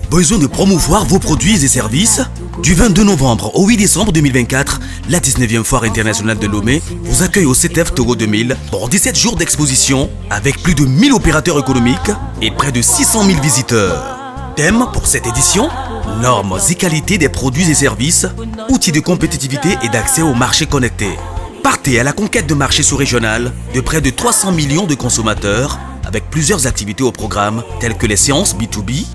Besoin de promouvoir vos produits et services? Du 22 novembre au 8 décembre 2024, la 19e Foire internationale de Lomé vous accueille au CETEF Togo 2000 pour 17 jours d'exposition avec plus de 1000 opérateurs économiques et près de 600 000 visiteurs. Thème pour cette édition? Normes et qualité des produits et services, outils de compétitivité et d'accès au marché connecté. Partez à la conquête de marchés sous-régional de près de 300 millions de consommateurs avec plusieurs activités au programme telles que les séances B2B,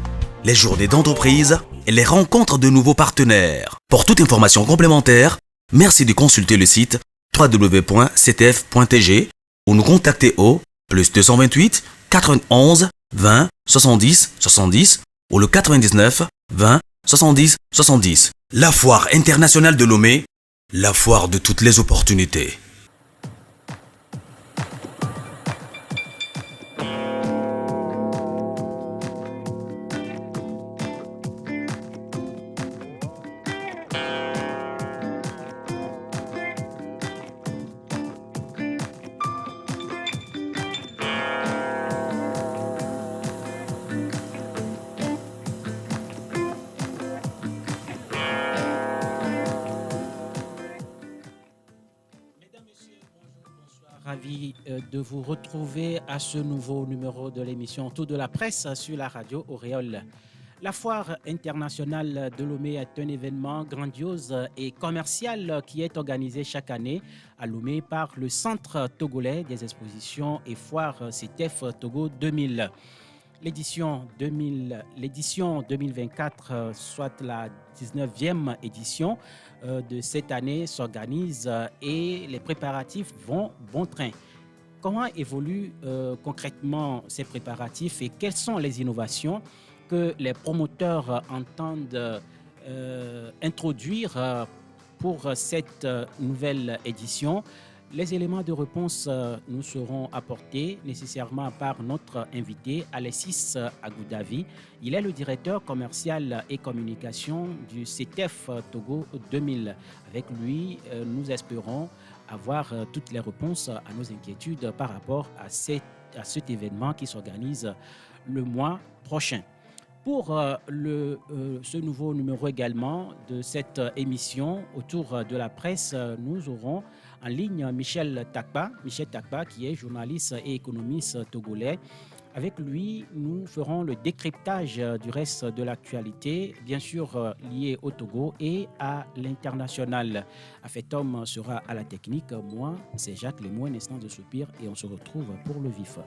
les journées d'entreprise et les rencontres de nouveaux partenaires. Pour toute information complémentaire, merci de consulter le site www.ctf.tg ou nous contacter au +228 91 20 70 70 ou le 99 20 70 70. La Foire internationale de Lomé, la foire de toutes les opportunités. Ravi de vous retrouver à ce nouveau numéro de l'émission Tout de la presse sur la radio Auréole. La foire internationale de Lomé est un événement grandiose et commercial qui est organisé chaque année à Lomé par le Centre togolais des expositions et foires CETEF Togo 2000. L'édition 2024, soit la 19e édition de cette année, s'organise et les préparatifs vont bon train. Comment évoluent concrètement ces préparatifs et quelles sont les innovations que les promoteurs entendent introduire pour cette nouvelle édition? Les éléments de réponse nous seront apportés nécessairement par notre invité Alexis Agoudavi. Il est le directeur commercial et communication du CETEF Togo 2000. Avec lui, nous espérons avoir toutes les réponses à nos inquiétudes par rapport à cet événement qui s'organise le mois prochain. Pour ce nouveau numéro également de cette émission autour de la presse, nous aurons en ligne Michel Takba, qui est journaliste et économiste togolais. Avec lui, nous ferons le décryptage du reste de l'actualité, bien sûr lié au Togo et à l'international. Afetom sera à la technique. Moi, c'est Jacques Lemoine, un instant de soupir, et on se retrouve pour le vif.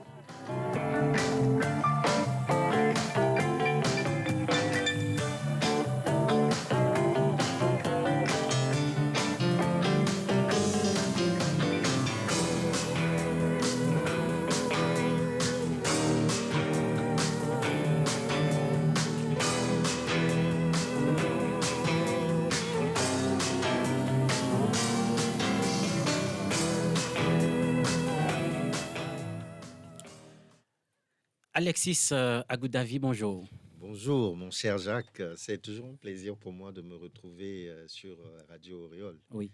Alexis Agoudavi, bonjour. Bonjour, mon cher Jacques. C'est toujours un plaisir pour moi de me retrouver sur Radio Auréole. Oui,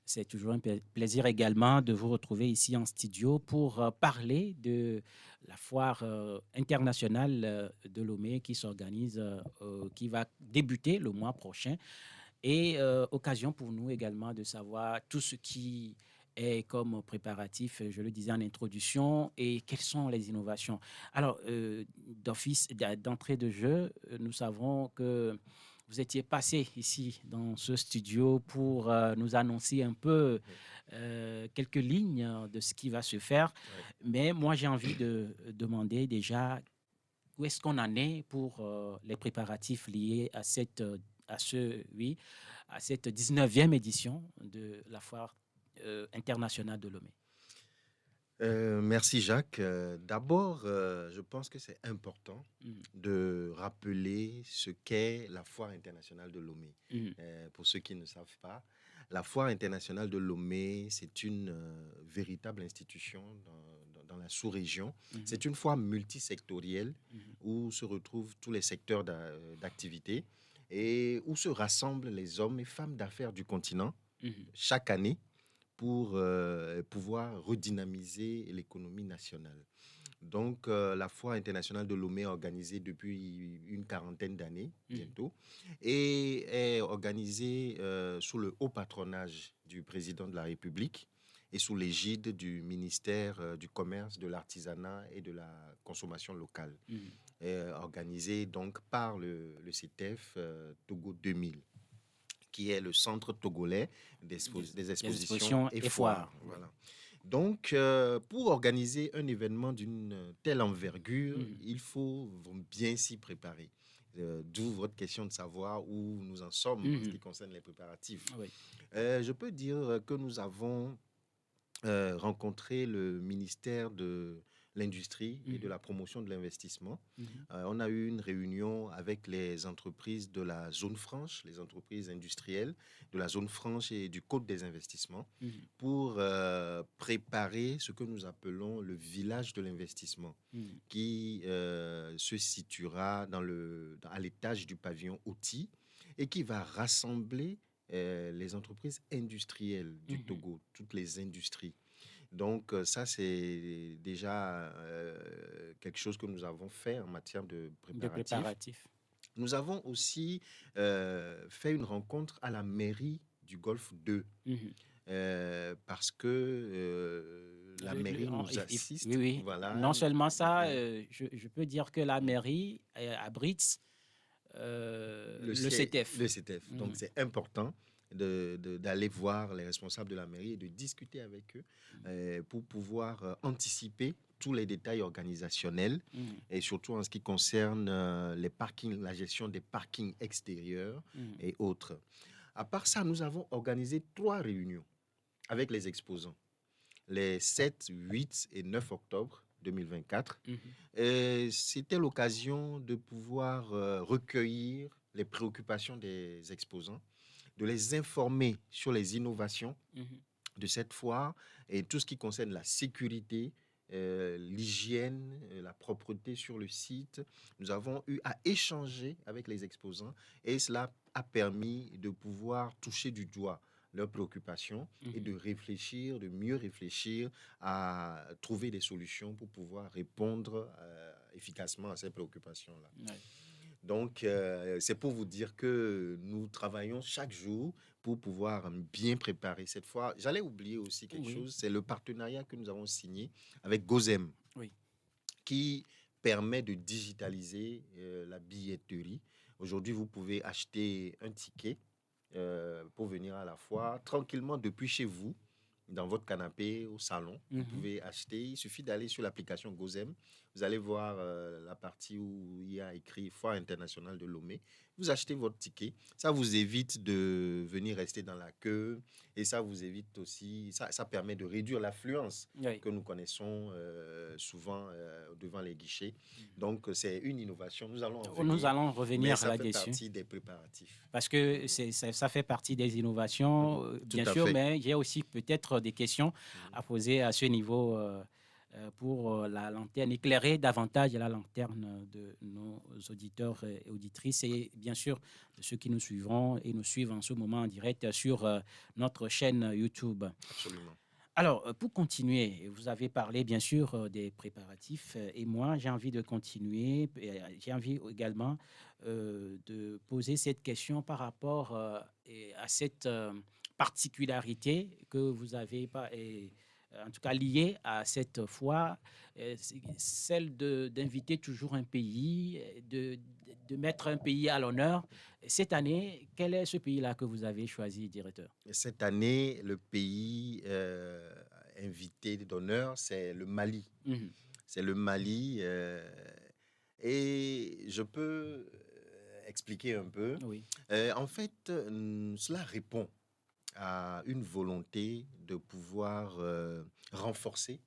c'est toujours un plaisir également de vous retrouver ici en studio pour parler de la foire internationale de Lomé qui s'organise, qui va débuter le mois prochain. Et occasion pour nous également de savoir tout ce qui est comme préparatif, je le disais en introduction, et quelles sont les innovations. Alors, d'entrée de jeu, nous savons que vous étiez passé ici dans ce studio pour nous annoncer un peu quelques lignes de ce qui va se faire. Ouais. Mais moi, j'ai envie de demander déjà où est-ce qu'on en est pour les préparatifs liés à cette 19e édition de la foire internationale de Lomé. Merci Jacques. D'abord, je pense que c'est important de rappeler ce qu'est la Foire internationale de Lomé. Pour ceux qui ne savent pas, la Foire internationale de Lomé, c'est une véritable institution dans la sous-région. C'est une foire multisectorielle où se retrouvent tous les secteurs d'activité et où se rassemblent les hommes et femmes d'affaires du continent chaque année pour pouvoir redynamiser l'économie nationale. Donc, la Foire internationale de Lomé est organisée depuis une quarantaine d'années, bientôt, et est organisée sous le haut patronage du président de la République et sous l'égide du ministère du Commerce, de l'Artisanat et de la Consommation locale. Organisée donc par le CETEF Togo 2000, qui est le centre togolais des expositions et foires. Voilà. Donc, pour organiser un événement d'une telle envergure, il faut bien s'y préparer. D'où votre question de savoir où nous en sommes en ce qui concerne les préparatifs. Oui. Je peux dire que nous avons rencontré le ministère de l'Industrie et de la Promotion de l'Investissement. On a eu une réunion avec les entreprises de la zone franche, les entreprises industrielles de la zone franche et du Code des investissements pour préparer ce que nous appelons le village de l'investissement qui se situera à l'étage du pavillon outils et qui va rassembler les entreprises industrielles du Togo, toutes les industries. Donc, ça, c'est déjà quelque chose que nous avons fait en matière de préparatifs. Nous avons aussi fait une rencontre à la mairie du Golfe 2 parce que la mairie nous assiste. Oui. Voilà. Non seulement ça, je peux dire que la mairie abrite le CETEF. Le CETEF. Donc, c'est important d'aller voir les responsables de la mairie et de discuter avec eux pour pouvoir anticiper tous les détails organisationnels et surtout en ce qui concerne les parkings, la gestion des parkings extérieurs et autres. À part ça, nous avons organisé 3 réunions avec les exposants, les 7, 8 et 9 octobre 2024. C'était l'occasion de pouvoir recueillir les préoccupations des exposants, de les informer sur les innovations de cette foire et tout ce qui concerne la sécurité, l'hygiène, la propreté sur le site. Nous avons eu à échanger avec les exposants et cela a permis de pouvoir toucher du doigt leurs préoccupations et de réfléchir, de mieux réfléchir à trouver des solutions pour pouvoir répondre efficacement à ces préoccupations-là. Ouais. Donc, c'est pour vous dire que nous travaillons chaque jour pour pouvoir bien préparer cette fois. J'allais oublier aussi quelque chose, c'est le partenariat que nous avons signé avec Gozem, qui permet de digitaliser la billetterie. Aujourd'hui, vous pouvez acheter un ticket pour venir à la foire tranquillement depuis chez vous, dans votre canapé, au salon. Vous pouvez acheter. Il suffit d'aller sur l'application Gozem. Vous allez voir la partie où il y a écrit Foire internationale de Lomé. Vous achetez votre ticket. Ça vous évite de venir rester dans la queue. Et ça vous évite aussi... Ça permet de réduire l'affluence que nous connaissons souvent devant les guichets. Donc, c'est une innovation. Nous allons revenir là-dessus. Ça fait partie des préparatifs. Parce que ça fait partie des innovations, bien sûr, mais il y a aussi peut-être des questions à poser à ce niveau pour la lanterne, éclairer davantage la lanterne de nos auditeurs et auditrices et bien sûr de ceux qui nous suivront et nous suivent en ce moment en direct sur notre chaîne YouTube. Absolument. Alors, pour continuer, vous avez parlé bien sûr des préparatifs et moi j'ai envie de continuer, j'ai envie également de poser cette question par rapport à cette particularité que vous avez en tout cas liée à cette foire, celle d'inviter toujours un pays, de mettre un pays à l'honneur. Cette année, quel est ce pays-là que vous avez choisi, directeur? Cette année, le pays invité d'honneur, c'est le Mali. C'est le Mali. Et je peux expliquer un peu. Oui. En fait, cela répond à une volonté de pouvoir renforcer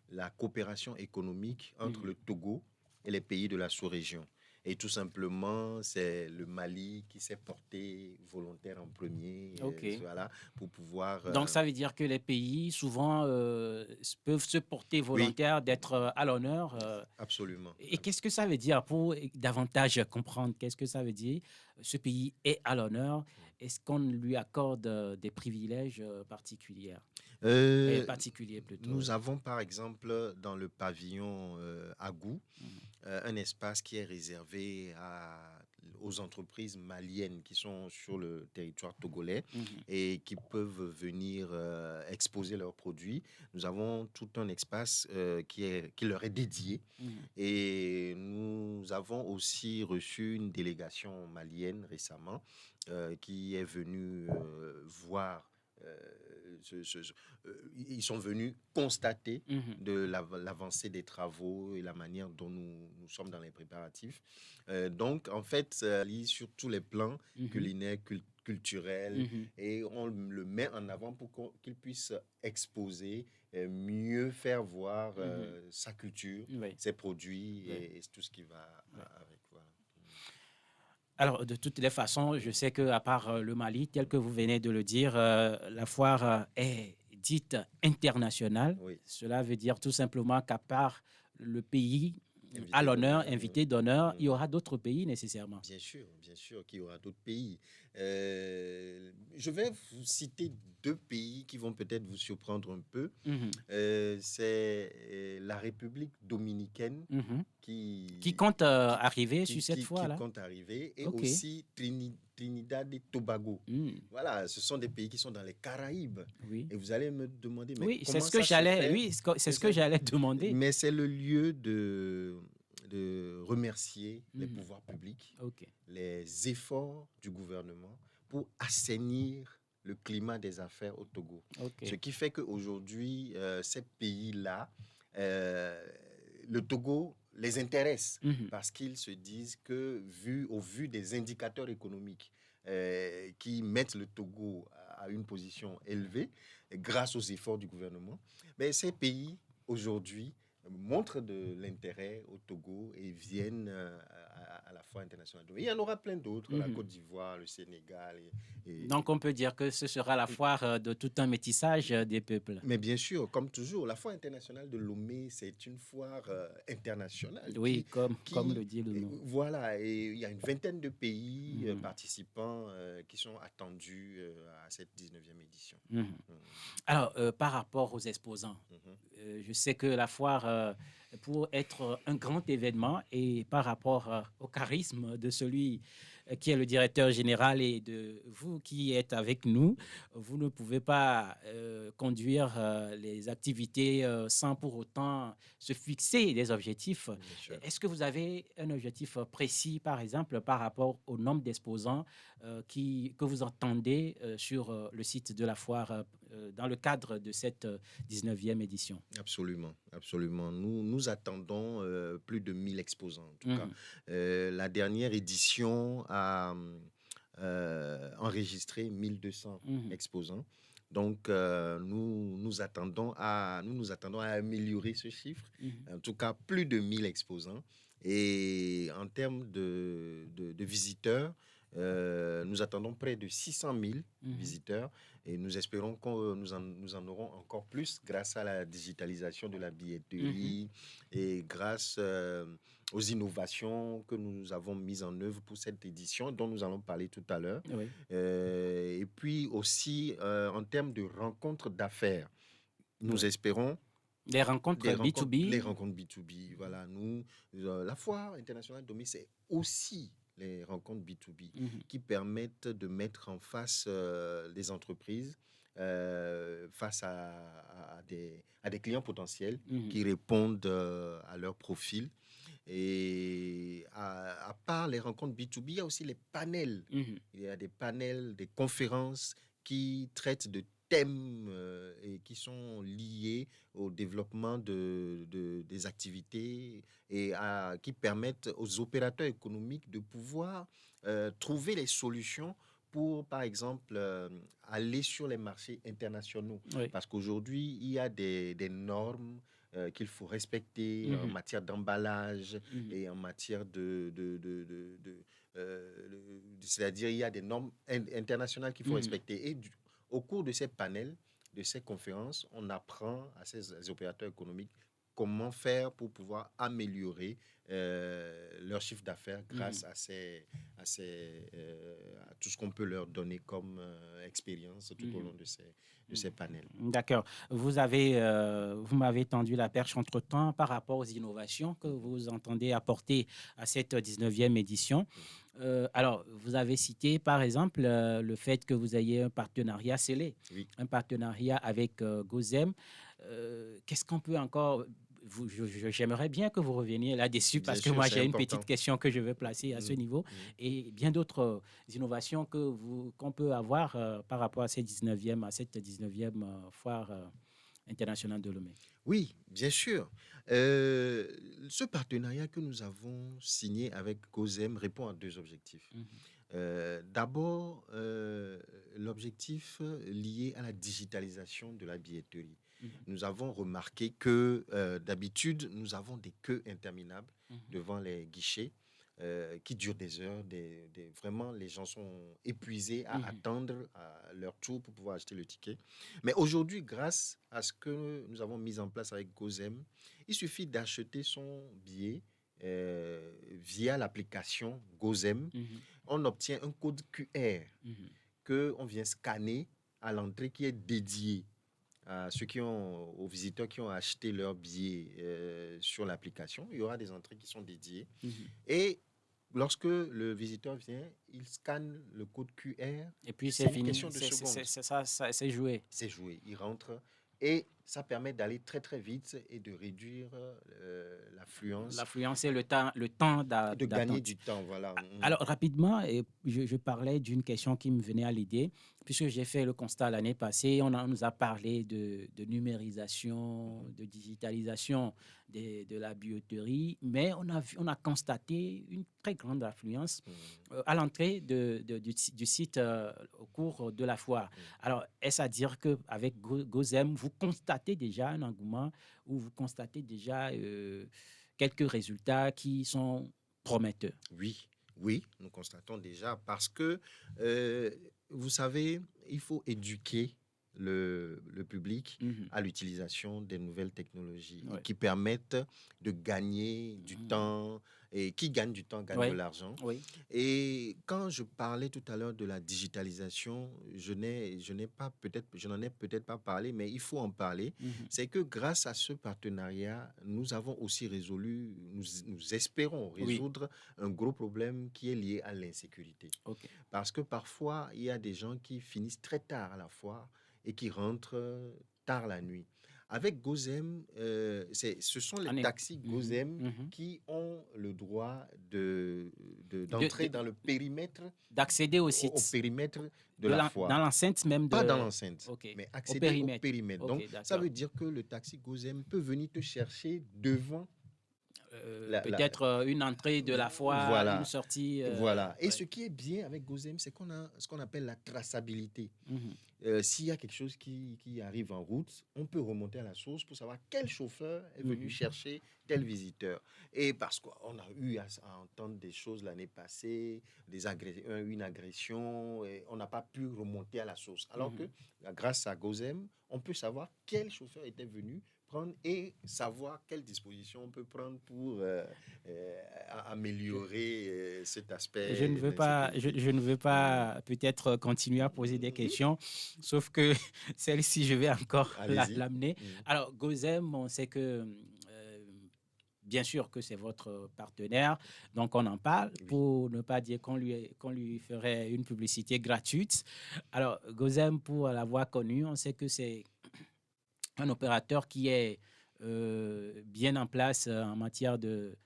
la coopération économique entre le Togo et les pays de la sous-région. Et tout simplement, c'est le Mali qui s'est porté volontaire en premier, voilà, pour pouvoir... Donc, ça veut dire que les pays, souvent, peuvent se porter volontaire d'être à l'honneur. Absolument. Et qu'est-ce que ça veut dire, pour davantage comprendre, qu'est-ce que ça veut dire? Ce pays est à l'honneur. Est-ce qu'on lui accorde des privilèges particuliers? particulier plutôt. Nous avons par exemple dans le pavillon Agou un espace qui est réservé aux entreprises maliennes qui sont sur le territoire togolais et qui peuvent venir exposer leurs produits. Nous avons tout un espace qui leur est dédié et nous avons aussi reçu une délégation malienne récemment qui est venue voir. Ils sont venus constater de l'avancée des travaux et la manière dont nous sommes dans les préparatifs. Donc, en fait, ça lie sur tous les plans culinaires, culturels, et on le met en avant pour qu'il puisse exposer, mieux faire voir sa culture, ses produits et tout ce qui va avec. Voilà. Alors, de toutes les façons, je sais qu'à part le Mali, tel que vous venez de le dire, la foire est dite internationale. Oui. Cela veut dire tout simplement qu'à part le pays à l'honneur, invité d'honneur, il y aura d'autres pays nécessairement. Bien sûr qu'il y aura d'autres pays. Je vais vous citer 2 pays qui vont peut-être vous surprendre un peu. C'est la République dominicaine qui compte arriver sur cette foire-là. Qui compte arriver, et aussi Trinidad et Tobago. Voilà, ce sont des pays qui sont dans les Caraïbes. Oui. Et vous allez me demander, mais oui, c'est ce que j'allais, c'est ce que j'allais demander. Mais c'est le lieu de remercier les pouvoirs publics, les efforts du gouvernement pour assainir le climat des affaires au Togo. Ce qui fait qu'aujourd'hui, ces pays-là, le Togo les intéresse parce qu'ils se disent que, au vu des indicateurs économiques qui mettent le Togo à une position élevée grâce aux efforts du gouvernement, mais ces pays, aujourd'hui, montrent de l'intérêt au Togo et viennent à la foire internationale. Il y en aura plein d'autres, la Côte d'Ivoire, le Sénégal. Donc on peut dire que ce sera la foire de tout un métissage des peuples. Mais bien sûr, comme toujours, la foire internationale de Lomé, c'est une foire internationale. Oui, comme le dit le nom. Voilà, et il y a une vingtaine de pays participants qui sont attendus à cette 19e édition. Alors, par rapport aux exposants, je sais que la foire, pour être un grand événement et par rapport au charisme de celui qui est le directeur général et de vous qui êtes avec nous, vous ne pouvez pas conduire les activités sans pour autant se fixer des objectifs. Est-ce que vous avez un objectif précis, par exemple, par rapport au nombre d'exposants que vous entendez sur le site de la foire dans le cadre de cette 19e édition? Absolument. Nous attendons plus de 1000 exposants, en tout cas. La dernière édition a enregistré 1200 exposants. Donc, nous nous attendons à améliorer ce chiffre. En tout cas, plus de 1000 exposants. Et en termes de visiteurs, nous attendons près de 600 000 visiteurs et nous espérons que nous en aurons encore plus grâce à la digitalisation de la billetterie et grâce aux innovations que nous avons mises en œuvre pour cette édition dont nous allons parler tout à l'heure. Et puis aussi en termes de rencontres d'affaires, nous espérons les rencontres B2B. Les rencontres B2B, voilà. La foire internationale de Lomé, c'est aussi les rencontres B2B qui permettent de mettre en face les entreprises face à des clients potentiels qui répondent à leur profil. Et à part les rencontres B2B, il y a aussi les panels. Il y a des panels, des conférences qui traitent de thèmes et qui sont liés au développement des activités et qui permettent aux opérateurs économiques de pouvoir trouver les solutions pour, par exemple, aller sur les marchés internationaux. Parce qu'aujourd'hui, il y a des normes qu'il faut respecter en matière d'emballage et en matière c'est-à-dire, il y a des normes internationales qu'il faut respecter. Et au cours de ces panels, de ces conférences, on apprend à ces opérateurs économiques comment faire pour pouvoir améliorer leur chiffre d'affaires grâce à tout ce qu'on peut leur donner comme expérience tout au long de ces panels. D'accord. Vous m'avez tendu la perche entre-temps par rapport aux innovations que vous entendez apporter à cette 19e édition. Alors, vous avez cité, par exemple, le fait que vous ayez un partenariat scellé, Oui. un partenariat avec Gozem. Qu'est-ce qu'on peut encore... J'aimerais bien que vous reveniez là-dessus parce que moi, j'ai une petite question que je veux placer à ce niveau et bien d'autres innovations qu'on peut avoir par rapport à cette 19e foire internationale de Lomé. Oui, bien sûr. Ce partenariat que nous avons signé avec Gozem répond à 2 objectifs. D'abord, l'objectif lié à la digitalisation de la billetterie. Nous avons remarqué que d'habitude, nous avons des queues interminables devant les guichets qui durent des heures. Vraiment, les gens sont épuisés à attendre leur tour pour pouvoir acheter le ticket. Mais aujourd'hui, grâce à ce que nous avons mis en place avec Gozem, il suffit d'acheter son billet via l'application Gozem. On obtient un code QR qu'on vient scanner à l'entrée qui est dédié à aux visiteurs qui ont acheté leur billet sur l'application. Il y aura des entrées qui sont dédiées. Et lorsque le visiteur vient, il scanne le code QR. Et puis c'est fini. Question de secondes. C'est joué. C'est joué. Il rentre. Et ça permet d'aller très, très vite et de réduire l'affluence. L'affluence et le temps d'attente. De gagner du temps, voilà. Alors, rapidement, je parlais d'une question qui me venait à l'idée, puisque j'ai fait le constat l'année passée. On nous a parlé de numérisation, de digitalisation de la billetterie, mais on a constaté une très grande affluence à l'entrée du site au cours de la foire. Alors, est-ce à dire qu'avec Gozem, vous constatez déjà un engouement ou vous constatez déjà quelques résultats qui sont prometteurs? Oui, nous constatons déjà parce que, vous savez, il faut éduquer le public à l'utilisation des nouvelles technologies qui permettent de gagner du temps, et qui gagne du temps gagne de l'argent. Et quand je parlais tout à l'heure de la digitalisation, je n'en ai peut-être pas parlé, mais il faut en parler. C'est que grâce à ce partenariat, nous avons aussi résolu, nous espérons résoudre un gros problème qui est lié à l'insécurité. Parce que parfois, il y a des gens qui finissent très tard à la foire et qui rentrent tard la nuit. Avec Gozem, ce sont les taxis Gozem qui ont le droit d'entrer dans le périmètre, d'accéder au site, au périmètre de la foire. Dans l'enceinte même Pas dans l'enceinte, mais accéder au périmètre. Donc, ça veut dire que le taxi Gozem peut venir te chercher devant peut-être une entrée de la foire, une sortie. Voilà. Et ce qui est bien avec Gozem, c'est qu'on a ce qu'on appelle la traçabilité. S'il y a quelque chose qui arrive en route, on peut remonter à la source pour savoir quel chauffeur est venu chercher tel visiteur. Et parce qu'on a eu à entendre des choses l'année passée, une agression, et on n'a pas pu remonter à la source. Alors que grâce à Gozem, on peut savoir quel chauffeur était venu prendre et savoir quelles dispositions on peut prendre pour améliorer cet aspect. Je ne veux pas peut-être continuer à poser des questions, sauf que celle-ci, je vais encore l'amener. Alors, Gozem, on sait que bien sûr que c'est votre partenaire, donc on en parle pour ne pas dire qu'on lui ferait une publicité gratuite. Alors, Gozem, pour l'avoir connu, on sait que c'est un opérateur qui est bien en place en matière de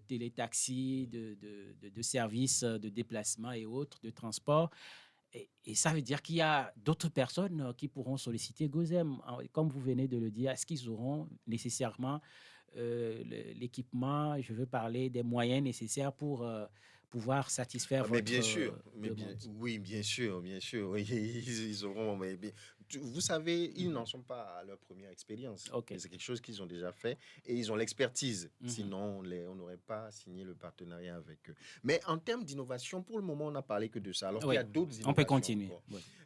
télétaxi, de services de déplacement et autres, de transport. Et ça veut dire qu'il y a d'autres personnes qui pourront solliciter Gozem. Comme vous venez de le dire, est-ce qu'ils auront nécessairement l'équipement, je veux parler des moyens nécessaires pour pouvoir satisfaire votre bien sûr, demande? Oui, bien sûr. Oui, ils auront. Vous savez, ils n'en sont pas à leur première expérience. C'est quelque chose qu'ils ont déjà fait et ils ont l'expertise. Sinon, on n'aurait pas signé le partenariat avec eux. Mais en termes d'innovation, pour le moment, on n'a parlé que de ça. Alors qu'il y a d'autres innovations. On peut continuer.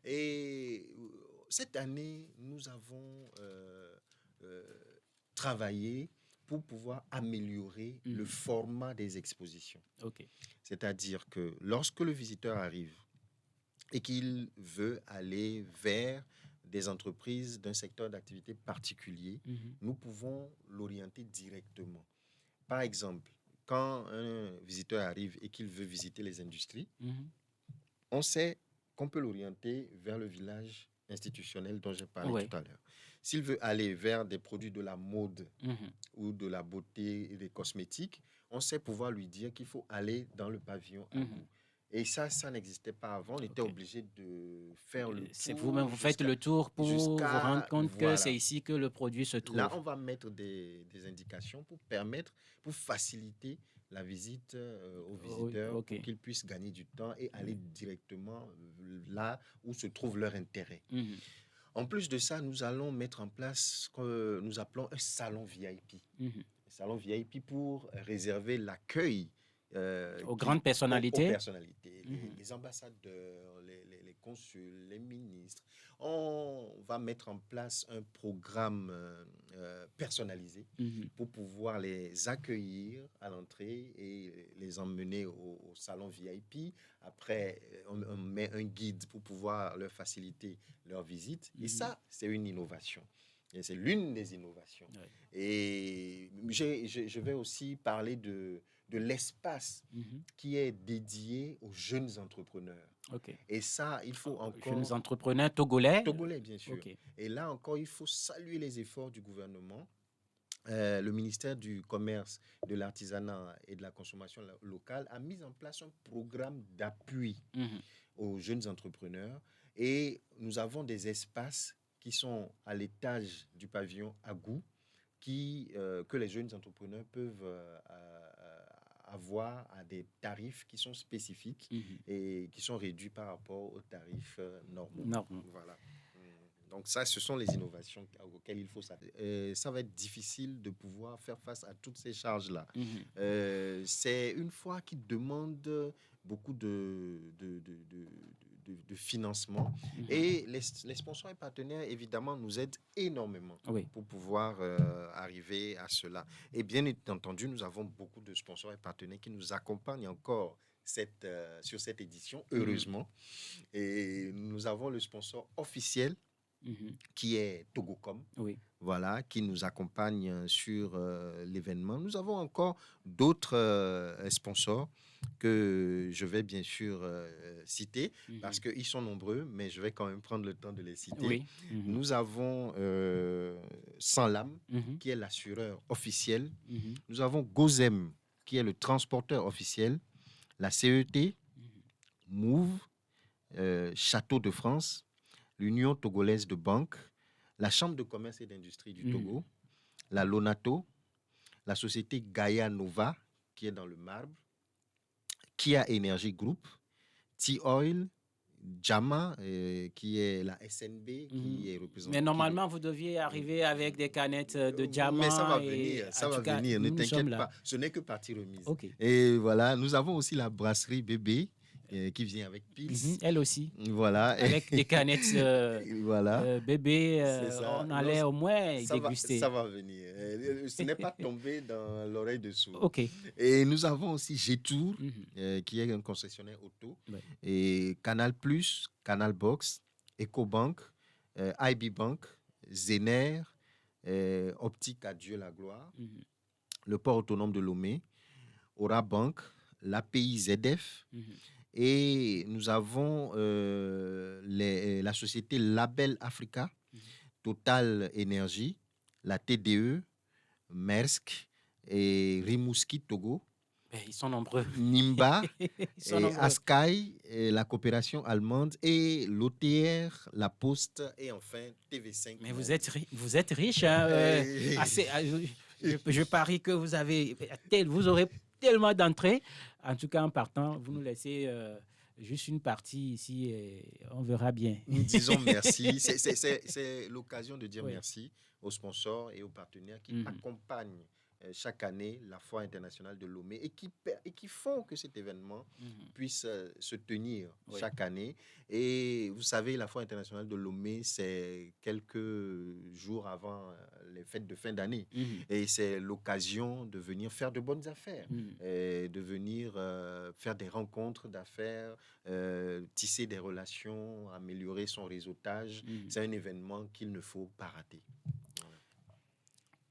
Et cette année, nous avons travailler pour pouvoir améliorer le format des expositions. C'est-à-dire que lorsque le visiteur arrive et qu'il veut aller vers des entreprises d'un secteur d'activité particulier, nous pouvons l'orienter directement. Par exemple, quand un visiteur arrive et qu'il veut visiter les industries, on sait qu'on peut l'orienter vers le village institutionnel dont j'ai parlé tout à l'heure. S'il veut aller vers des produits de la mode ou de la beauté et des cosmétiques, on sait pouvoir lui dire qu'il faut aller dans le pavillon Agou. Et ça n'existait pas avant. On était obligé de faire le tour. C'est vous-même, vous faites le tour pour vous rendre compte que c'est ici que le produit se trouve. Là, on va mettre des indications pour faciliter la visite aux visiteurs pour qu'ils puissent gagner du temps et aller directement là où se trouve leur intérêt. En plus de ça, nous allons mettre en place ce que nous appelons un salon VIP. Un salon VIP pour réserver l'accueil aux grandes personnalités. Aux personnalités, les ambassadeurs, les consuls, les ministres. On va mettre en place un programme personnalisé pour pouvoir les accueillir à l'entrée et les emmener au salon VIP. Après, on met un guide pour pouvoir leur faciliter leur visite. Et ça, c'est une innovation. Et c'est l'une des innovations. Et je vais aussi parler de l'espace qui est dédié aux jeunes entrepreneurs. Et ça, il faut encore... Jeunes entrepreneurs togolais? Togolais, bien sûr. Et là encore, il faut saluer les efforts du gouvernement. Le ministère du Commerce, de l'Artisanat et de la Consommation locale a mis en place un programme d'appui aux jeunes entrepreneurs. Et nous avons des espaces qui sont à l'étage du pavillon Agou, que les jeunes entrepreneurs peuvent avoir à des tarifs qui sont spécifiques et qui sont réduits par rapport aux tarifs normaux. Voilà. Donc ça, ce sont les innovations auxquelles il faut s'attendre. Ça va être difficile de pouvoir faire face à toutes ces charges-là. C'est une foire qui demande beaucoup de financement. Et les sponsors et partenaires, évidemment, nous aident énormément pour pouvoir arriver à cela. Et bien entendu, nous avons beaucoup de sponsors et partenaires qui nous accompagnent encore sur cette édition, heureusement. Et nous avons le sponsor officiel qui est Togocom, voilà, qui nous accompagne sur l'événement. Nous avons encore d'autres sponsors que je vais bien sûr citer parce qu'ils sont nombreux, mais je vais quand même prendre le temps de les citer. Nous avons Sanlam, qui est l'assureur officiel. Nous avons Gozem, qui est le transporteur officiel. La CET, Move, Château de France, l'Union togolaise de banque, la Chambre de commerce et d'industrie du Togo, la Lonato, la société Gaia Nova, qui est dans le marbre, Kia Energy Group, T-Oil, Jama, qui est la SNB, qui est représentée. Mais normalement, vous deviez arriver avec des canettes de Jama. Mais ça va venir, ne t'inquiète pas. Ce n'est que partie remise. Et voilà, nous avons aussi la brasserie Bébé, qui vient avec Pils. Elle aussi. Voilà. Avec des canettes Bébé, on allait au moins déguster. Ça va venir. Ce n'est pas tombé dans l'oreille de sourd. Et nous avons aussi G-Tour, qui est un concessionnaire auto, et Canal+, Canal Box, EcoBank, IB Bank, Zener, Optique à Dieu la gloire, le port autonome de Lomé, Aura Bank, l'API ZF, et nous avons la société Label Africa, Total Énergie, la TDE, Maersk et Rimouski Togo. Ils sont nombreux. Nimba, Askai, la coopération allemande, et l'OTR, la Poste, et enfin TV5. Mais vous êtes riche. Hein, je parie que vous aurez tellement d'entrées. En tout cas, en partant, vous nous laissez juste une partie ici et on verra bien. Nous disons merci. C'est l'occasion de dire merci aux sponsors et aux partenaires qui accompagnent chaque année la Foire internationale de Lomé et qui font que cet événement puisse se tenir chaque année. Et vous savez, la Foire internationale de Lomé, c'est quelques jours avant les fêtes de fin d'année. Et c'est l'occasion de venir faire de bonnes affaires, de venir faire des rencontres d'affaires, tisser des relations, améliorer son réseautage. C'est un événement qu'il ne faut pas rater.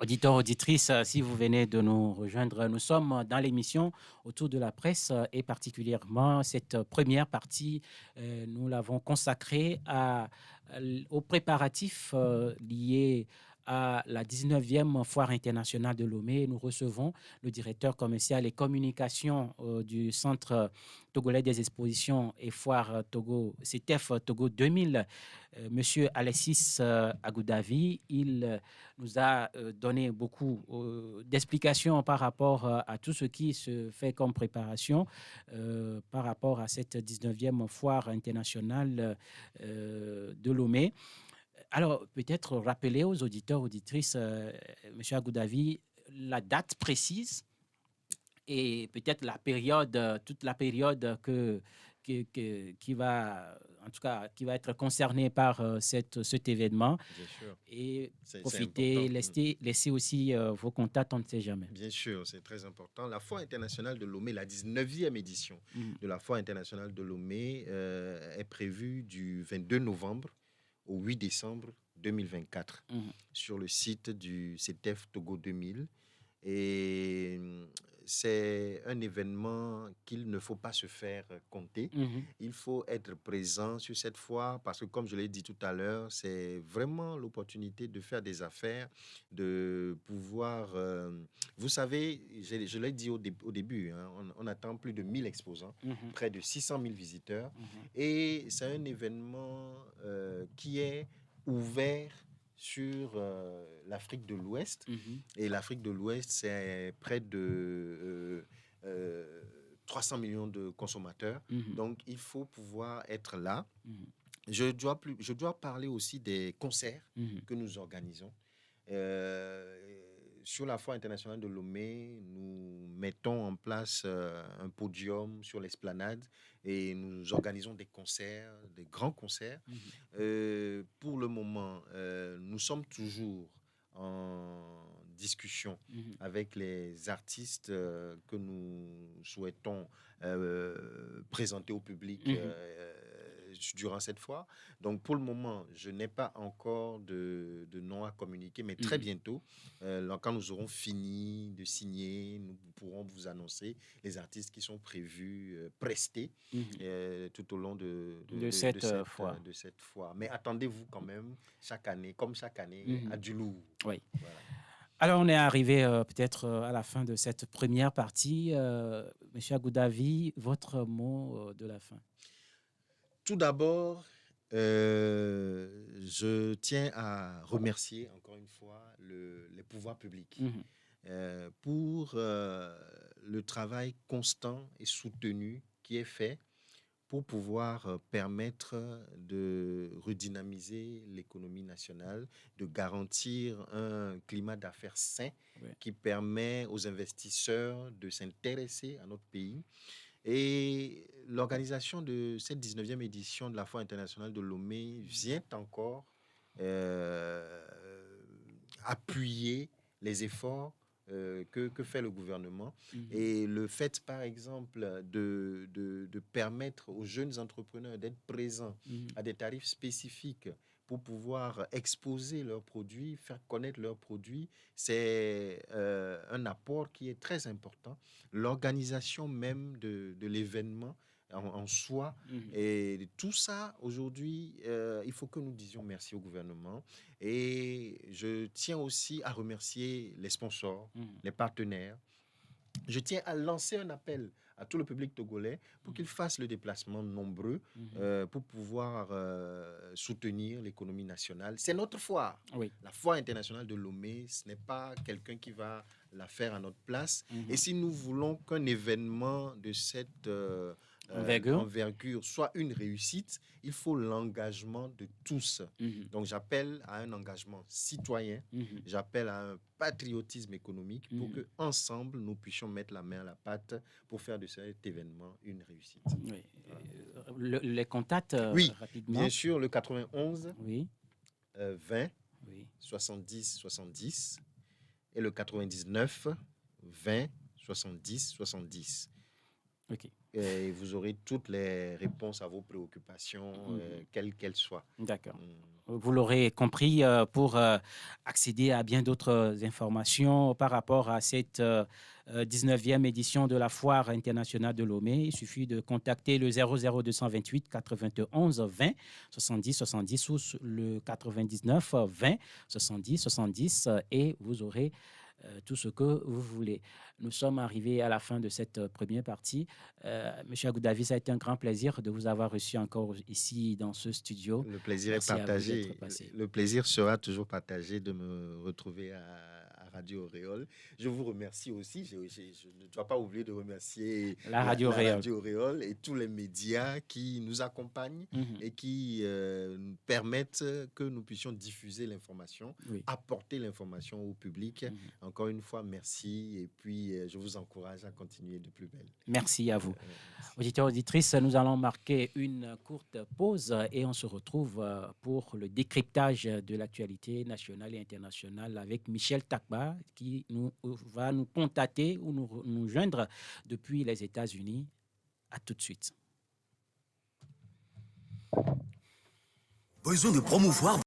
Auditeurs, auditrices, si vous venez de nous rejoindre, nous sommes dans l'émission Autour de la presse et particulièrement cette première partie, nous l'avons consacrée aux préparatifs liés à la 19e Foire internationale de Lomé. Nous recevons le directeur commercial et communication du Centre togolais des expositions et foires Togo, CETEF Togo 2000, Monsieur Alexis Agoudavi. Il nous a donné beaucoup d'explications par rapport à tout ce qui se fait comme préparation par rapport à cette 19e Foire internationale de Lomé. Alors, peut-être rappeler aux auditeurs, auditrices, M. Agoudavi, la date précise et peut-être la période, toute la période qui va, en tout cas, qui va être concernée par cet événement. Bien sûr. Et profiter, laisser aussi vos contacts, on ne sait jamais. Bien sûr, c'est très important. La Foire internationale de Lomé, la 19e édition de la Foire internationale de Lomé est prévue du 22 novembre au 8 décembre 2024 sur le site du CETEF Togo 2000. Et c'est un événement qu'il ne faut pas se faire compter. Il faut être présent sur cette foire parce que, comme je l'ai dit tout à l'heure, c'est vraiment l'opportunité de faire des affaires, de pouvoir... vous savez, je l'ai dit au début, hein, on attend plus de 1000 exposants, près de 600 000 visiteurs. Et c'est un événement qui est ouvert sur l'Afrique de l'Ouest. Et l'Afrique de l'Ouest, c'est près de 300 millions de consommateurs. Donc, il faut pouvoir être là. Je dois parler aussi des concerts que nous organisons. Sur la Foire internationale de Lomé, nous mettons en place un podium sur l'esplanade et nous organisons des concerts, des grands concerts. Pour le moment, nous sommes toujours en discussion avec les artistes que nous souhaitons présenter au public durant cette fois. Donc, pour le moment, je n'ai pas encore de nom à communiquer, mais très bientôt, quand nous aurons fini de signer, nous pourrons vous annoncer les artistes qui sont prévus, prestés tout au long de cette foire. Mais attendez-vous quand même, chaque année, à du lourd. Oui. Voilà. Alors, on est arrivé peut-être à la fin de cette première partie. Monsieur Agoudavi, votre mot de la fin. Tout d'abord, je tiens à remercier encore une fois les pouvoirs publics pour le travail constant et soutenu qui est fait pour pouvoir permettre de redynamiser l'économie nationale, de garantir un climat d'affaires sain qui permet aux investisseurs de s'intéresser à notre pays. Et l'organisation de cette 19e édition de la Foire internationale de Lomé vient encore appuyer les efforts que fait le gouvernement. Et le fait, par exemple, de permettre aux jeunes entrepreneurs d'être présents à des tarifs spécifiques pour pouvoir exposer leurs produits, faire connaître leurs produits, c'est un apport qui est très important. L'organisation même de l'événement en soi, et tout ça, aujourd'hui, il faut que nous disions merci au gouvernement. Et je tiens aussi à remercier les sponsors, les partenaires. Je tiens à lancer un appel à tout le public togolais pour qu'il fasse le déplacement nombreux pour pouvoir soutenir l'économie nationale. C'est notre foire. La Foire internationale de Lomé, ce n'est pas quelqu'un qui va la faire à notre place. Et si nous voulons qu'un événement de cette envergure soit une réussite, il faut l'engagement de tous. Donc, j'appelle à un engagement citoyen, j'appelle à un patriotisme économique pour que ensemble nous puissions mettre la main à la pâte pour faire de cet événement une réussite. Oui. Les contacts, oui, rapidement. Bien sûr, le 91 oui. 20 70 70 et le 99 20 70 70. Ok. Et vous aurez toutes les réponses à vos préoccupations, quelles qu'elles soient. D'accord. Vous l'aurez compris, pour accéder à bien d'autres informations par rapport à cette 19e édition de la Foire internationale de Lomé, il suffit de contacter le 00228 91 20 70 70 ou le 99 20 70 70 et vous aurez tout ce que vous voulez. Nous sommes arrivés à la fin de cette première partie. Monsieur Agoudavi, ça a été un grand plaisir de vous avoir reçu encore ici dans ce studio. Le plaisir est partagé. Le plaisir sera toujours partagé de me retrouver à Radio Auréole. Je vous remercie aussi. Je ne dois pas oublier de remercier la Radio Auréole et tous les médias qui nous accompagnent et qui permettent que nous puissions diffuser l'information, apporter l'information au public. Encore une fois, merci. Et puis, je vous encourage à continuer de plus belle. Merci à vous. Auditeurs, auditrices, nous allons marquer une courte pause et on se retrouve pour le décryptage de l'actualité nationale et internationale avec Michel Takba qui va nous contacter ou nous joindre depuis les États-Unis. À tout de suite. Besoin de promouvoir